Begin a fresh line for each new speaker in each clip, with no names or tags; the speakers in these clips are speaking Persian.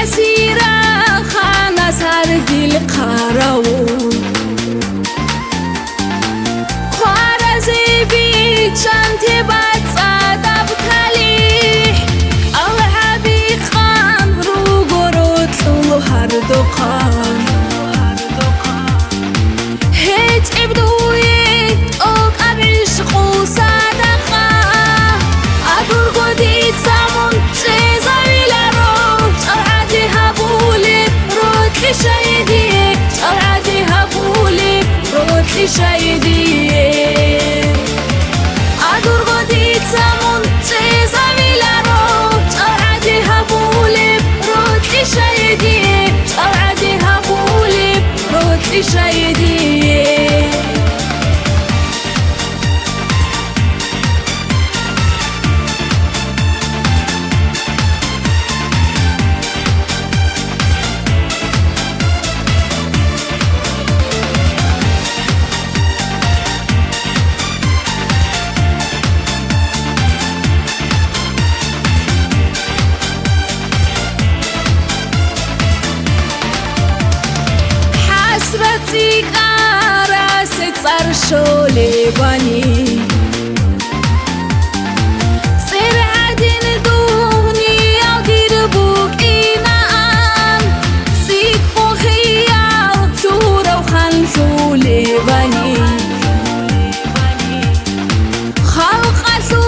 اسیرا خانه سر دل قراو خوارزی بی چند بد صدب کلی او حبی خان رو گروت لو هر دقان هیچ ابدوی اوک ابیش خو صدقه ادور گودید زمان چیزایی لرو چرعدی هبولی روتی شایدی چرعدی هبولی روتی شایدی ادور گودید زمان چیزایی لرو چرعدی هبولی روتی شایدی چرعدی هبولی روتی شایدی حسرتي قارست صرشولي بني صير عدن دوني أدير بوك إنان سيك فو خيال شورة وخنشولي بني خلق سو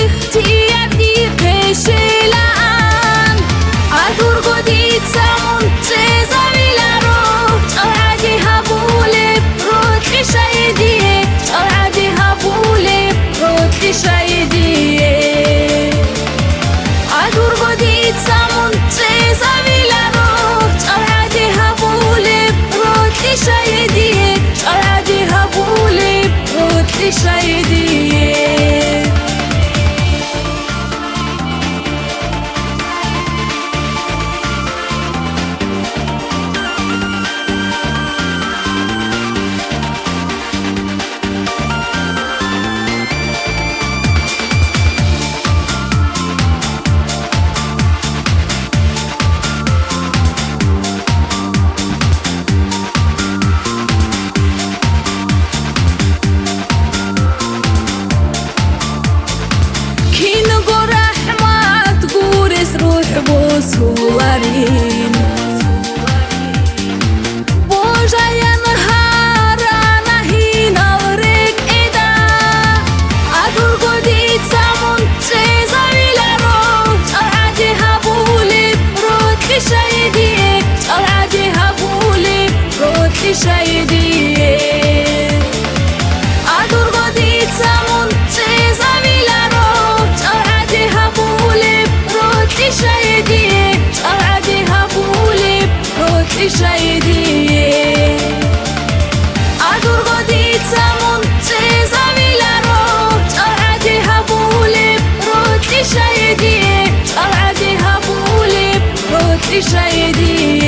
اختيار دي قشلان أدور قديد سمون تزاوي لرو چرعدي هبولي روتي شايدي چرعدي هبولي روتي شايدي أدور قديد سمون تزاوي لرو چرعدي هبولي روتي شايدي چرعدي هبولي روتي شايدي بوسولارين بوجا ينهار نهينا وريك إدا أدور قديد سامون تزاوي لرو چرعدي هبولي روتي شايدي چرعدي هبولي روتي شايدي أدور قديد سامون تزاوي لرو چرعدي هبولي روتي شايدي چرعدي هبولي روتي شايدي أدور قديد سامون تزاوي لرو چرعدي هبولي روتي شايدي چرعدي هبولي روتي شايدي